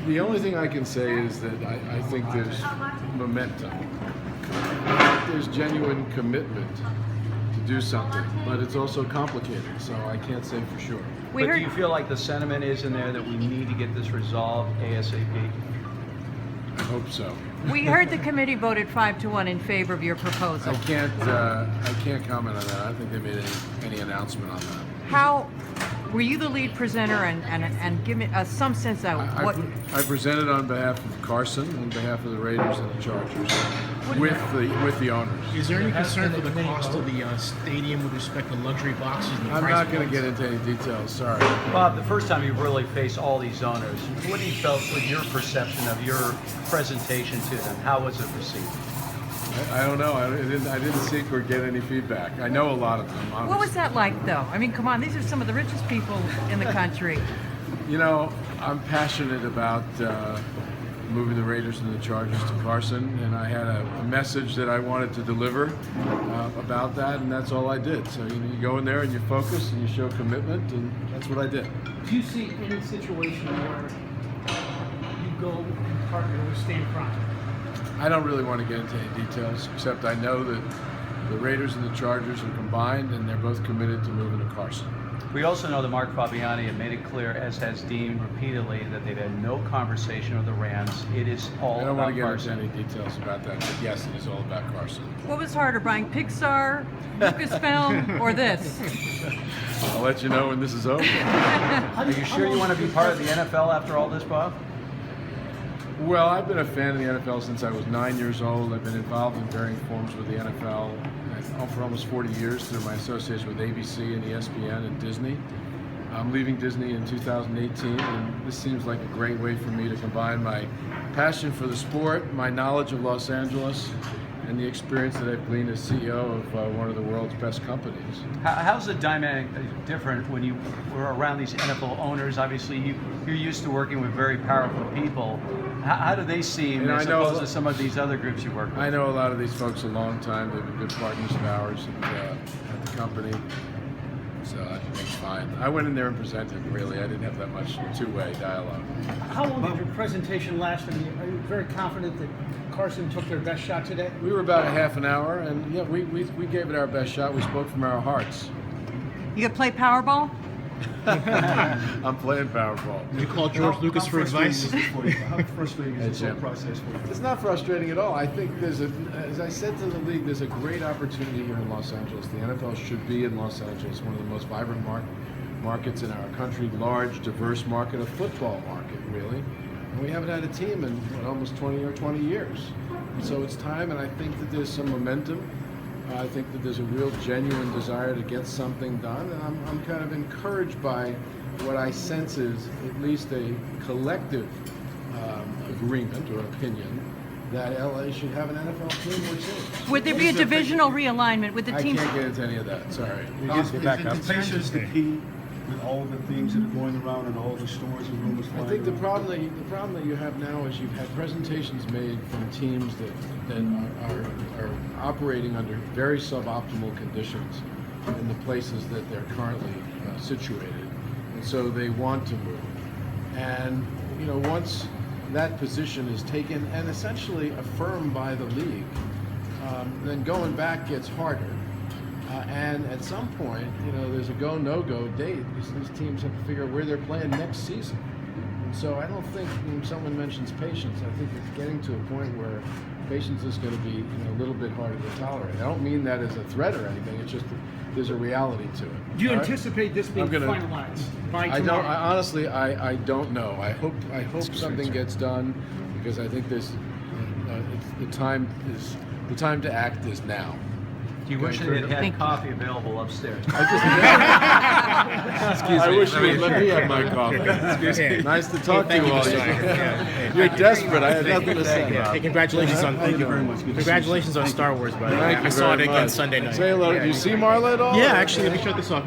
The only thing I can say is that I think there's momentum. There's genuine commitment to do something, but it's also complicated, so I can't say for sure. But do you feel like the sentiment is in there that we need to get this resolved ASAP? I hope so. We heard the committee voted 5-1 in favor of your proposal. I can't comment on that. I don't think they made any announcement on that. How were you the lead presenter, and give me some sense of what? I presented on behalf of Carson, on behalf of the Raiders and the Chargers, with the owners. Is there any concern for the cost of the stadium with respect to luxury boxes? And the I'm price not going to points? get into any details. Sorry. Bob, the first time you really faced all these owners, what do you felt with your perception of your presentation to them? How was it received? I don't know. I didn't seek or get any feedback. I know a lot of them. Obviously. What was that like, though? I mean, come on, these are some of the richest people in the country. You know, I'm passionate about moving the Raiders and the Chargers to Carson, and I had a message that I wanted to deliver about that, and that's all I did. So you go in there and you focus and you show commitment, and that's what I did. Do you see any situation where you go and partner with Stan Kroenke? I don't really want to get into any details, except I know that the Raiders and the Chargers are combined, and they're both committed to moving to Carson. We also know that Mark Fabiani had made it clear, as has Dean repeatedly, that they've had no conversation with the Rams. It is all I don't about want to get Carson. into any details about that, but yes, it is all about Carson. What was harder, buying Pixar, Lucasfilm, or this? I'll let you know when this is over. Are you sure you want to be part of the NFL after all this, Bob? Well, I've been a fan of the NFL since I was 9 years old. I've been involved in varying forms with the NFL for almost 40 years through my association with ABC and ESPN and Disney. I'm leaving Disney in 2018, and this seems like a great way for me to combine my passion for the sport, my knowledge of Los Angeles, and the experience that I've gleaned as CEO of one of the world's best companies. How's the dynamic different when you were around these NFL owners? Obviously, you're used to working with very powerful people. How do they seem as opposed to some of these other groups you work with? I know a lot of these folks a long time. They've been good partners of ours at the company. So I think it's fine. I went in there and presented, really. I didn't have that much two-way dialogue. How long did your presentation last? And are you very confident that Carson took their best shot today? We were about a half an hour, and yeah, we gave it our best shot. We spoke from our hearts. You gonna play Powerball? I'm playing Powerball. You call George Lucas for advice? How frustrating is this whole process for you? It's not frustrating at all. I think as I said to the league, there's a great opportunity here in Los Angeles. The NFL should be in Los Angeles, one of the most vibrant markets in our country, large, diverse market, a football market, really. And we haven't had a team in almost 20 years. And so it's time, and I think that there's some momentum. I think that there's a real genuine desire to get something done, and I'm kind of encouraged by what I sense is at least a collective agreement or opinion that LA should have an NFL team or two. Would there be a divisional realignment with the I teams? can't get into any of that, sorry. Is patience the key with all the things that are going around and all the stories and rumors flying I think the around? problem that you have now is you've had presentations made from teams that are operating under very suboptimal conditions in the places that they're currently situated, and so they want to move. And once that position is taken and essentially affirmed by the league, then going back gets harder. And at some point, there's a go, no-go date. These teams have to figure out where they're playing next season. And so I don't think when someone mentions patience, I think it's getting to a point where patience is going to be a little bit harder to tolerate. I don't mean that as a threat or anything. It's just that there's a reality to it. Do you All right? anticipate this being finalized by tomorrow? Honestly, I don't know. I hope something gets done, because I think this the time to act is now. Do you wish they had coffee available upstairs? I wish you would let me have my coffee. Excuse me. Nice to talk to you all. You're desperate. I had nothing to say. Hey, congratulations on Thank you very much. Congratulations on Star Wars, by the way. Thank you I saw it very again much. Sunday night. Say hello. Do you see Marla at all? Yeah, actually, let me shut this off.